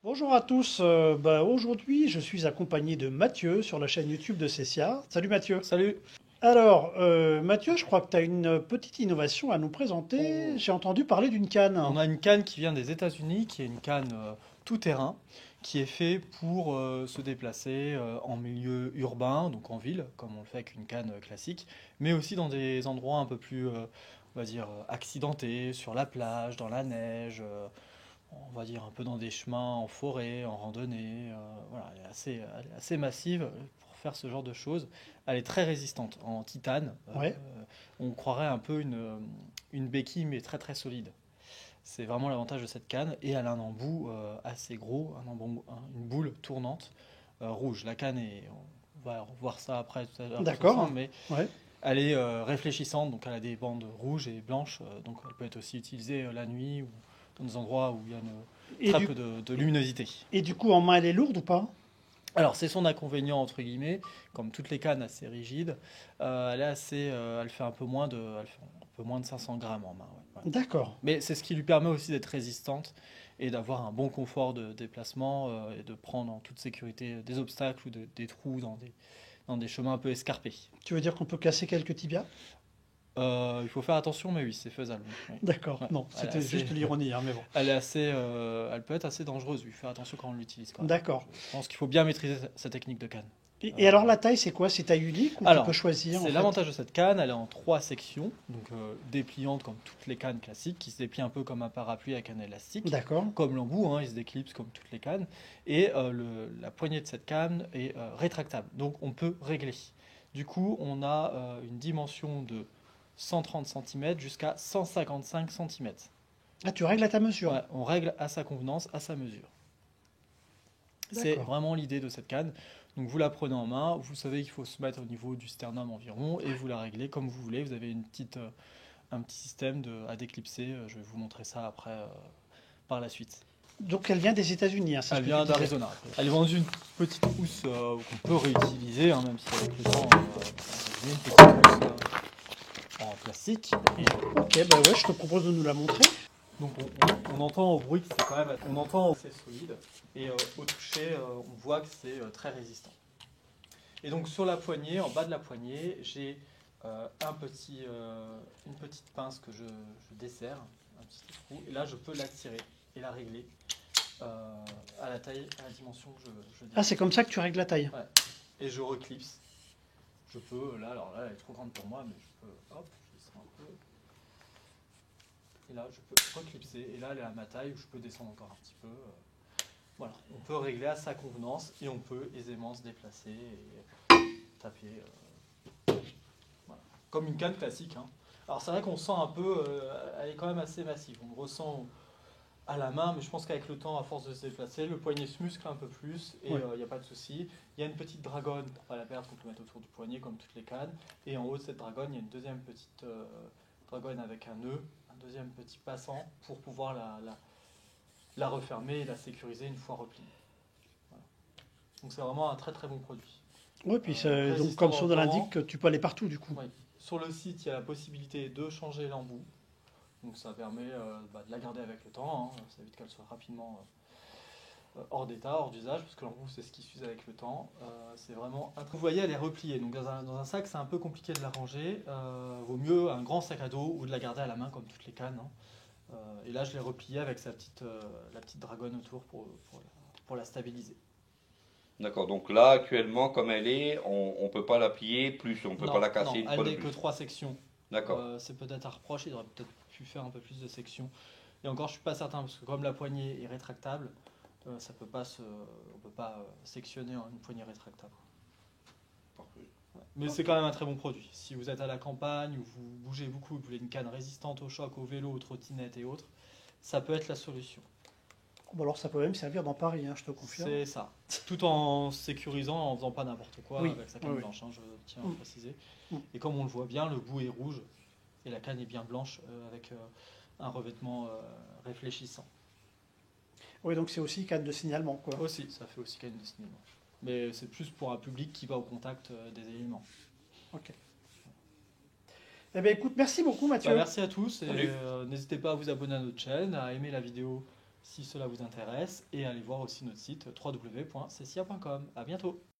Bonjour à tous. Aujourd'hui, je suis accompagné de Mathieu sur la chaîne YouTube de Cessia. Salut Mathieu. Salut. Alors, Mathieu, je crois que tu as une petite innovation à nous présenter. On, J'ai entendu parler d'une canne. on a une canne qui vient des États-Unis, qui est une canne tout-terrain, qui est fait pour se déplacer en milieu urbain, donc en ville, comme on le fait avec une canne classique, mais aussi dans des endroits un peu plus, on va dire, accidentés, sur la plage, dans la neige, on va dire un peu dans des chemins en forêt, en randonnée. Voilà, elle est assez massive pour faire ce genre de choses. Elle est très résistante en titane. Ouais, On croirait un peu une béquille, mais très très solide. C'est vraiment l'avantage de cette canne. Et elle a un embout assez gros, une boule tournante rouge. La canne est, on va voir ça après tout à l'heure tous d'accord. ensemble, mais Ouais. elle est réfléchissante, donc elle a des bandes rouges et blanches. Donc elle peut être aussi utilisée la nuit ou dans des endroits où il y a Et très du, peu de luminosité. et du coup, en main, elle est lourde ou pas? Alors c'est son inconvénient entre guillemets, comme toutes les cannes assez rigides, elle fait un peu elle fait un peu moins de 500 grammes en main. Ouais, ouais. D'accord. Mais c'est ce qui lui permet aussi d'être résistante et d'avoir un bon confort de déplacement et de prendre en toute sécurité des obstacles ou des trous dans des chemins un peu escarpés. Tu veux dire qu'on peut casser quelques tibias? Il faut faire attention, mais oui, c'est faisable. Oui. D'accord. Ouais. Non, c'était juste l'ironie, hein, mais bon. Elle peut être assez dangereuse. Il faut faire attention quand on l'utilise quand même. D'accord. Je pense qu'il faut bien maîtriser sa technique de canne. Et alors, la taille, c'est quoi? C'est taille unique ou tu peux Alors, choisir en c'est fait? l'avantage de cette canne, elle est en trois sections, donc dépliantes comme toutes les cannes classiques, qui se déplient un peu comme un parapluie avec un élastique, D'accord. comme l'embout, hein, il se déclipse comme toutes les cannes, et la poignée de cette canne est rétractable, donc on peut régler. Du coup, on a une dimension de 130 cm jusqu'à 155 cm. Ah, tu règles à ta mesure. Ouais, on règle à sa convenance, à sa mesure. C'est D'accord. vraiment l'idée de cette canne. Donc vous la prenez en main, vous savez qu'il faut se mettre au niveau du sternum environ et vous la réglez comme vous voulez. Vous avez un petit système à déclipser. Je vais vous montrer ça après par la suite. Donc, elle vient des États-Unis, hein, c'est ce Elle que tu vient disais. d'Arizona. Elle est vendue une petite housse qu'on peut réutiliser, hein, même si avec le temps, elle une petite housse en plastique. Ok, bah ouais, je te propose de nous la montrer. Donc on entend au bruit que c'est quand même, on entend que c'est solide et au toucher, on voit que c'est très résistant. Et donc sur la poignée, en bas de la poignée, j'ai une petite pince que je desserre, un petit trou, et là je peux la tirer et la régler à la taille, à la dimension que je Ah, désire. c'est comme ça que tu règles la taille. Ouais. Et je reclipse. Je peux, là, alors là elle est trop grande pour moi, mais je peux, hop, je descends un peu. Et là je peux reclipser, et là elle est à ma taille où je peux descendre encore un petit peu. Voilà, on peut régler à sa convenance et on peut aisément se déplacer et taper. Voilà. Comme une canne classique, hein. Alors c'est vrai qu'on sent un peu, elle est quand même assez massive. On le ressent à la main, mais je pense qu'avec le temps, à force de se déplacer, le poignet se muscle un peu plus et il Ouais. n'y a pas de souci. Il y a une petite dragonne pour pas la perdre qu'on peut mettre autour du poignet comme toutes les cannes. Et en haut de cette dragonne, il y a une deuxième petite dragonne avec un nœud, un deuxième petit passant pour pouvoir la refermer et la sécuriser une fois repliée. Voilà. Donc c'est vraiment un très très bon produit. Oui, puis donc Résistant comme dans son le nom temps. l'indique, tu peux aller partout du coup. Oui. Sur le site, il y a la possibilité de changer l'embout. Donc ça permet de la garder avec le temps. Hein. Ça évite qu'elle soit rapidement hors d'état, hors d'usage, parce que l'embout c'est ce qui s'use avec le temps. C'est vraiment vous voyez, elle est repliée. Donc dans un sac, c'est un peu compliqué de la ranger. Vaut mieux un grand sac à dos ou de la garder à la main comme toutes les cannes. Hein. Et là, je l'ai repliée avec la petite dragonne autour pour la stabiliser. D'accord, donc là actuellement comme elle est, on ne peut pas la plier plus, on ne peut pas Non, la non, casser une elle fois de n'est que plus. 3 sections. D'accord, C'est peut-être à reprocher, il aurait peut-être pu faire un peu plus de sections. Et encore, je suis pas certain, parce que comme la poignée est rétractable, on peut pas sectionner une poignée rétractable. parfait. Ouais. Mais c'est quand même un très bon produit. Si vous êtes à la campagne, ou vous bougez beaucoup, vous voulez une canne résistante au choc, au vélo, aux trottinettes et autres, ça peut être la solution. Bon, alors ça peut même servir dans Paris, hein, je te confirme. C'est ça. Tout en sécurisant, en faisant pas n'importe quoi Oui, avec sa canne oui, oui. blanche, hein, je tiens à Mm. préciser. Mm. Et comme on le voit bien, le bout est rouge et la canne est bien blanche avec un revêtement réfléchissant. Oui, donc c'est aussi canne de signalement, quoi. Aussi, ça fait aussi canne de cinéma. Mais c'est plus pour un public qui va au contact des éléments. Ok. Eh bien, écoute, merci beaucoup, Bah, Mathieu. merci à tous et Salut. n'hésitez pas à vous abonner à notre chaîne, à aimer la vidéo si cela vous intéresse, et allez voir aussi notre site www.cessia.com. À bientôt.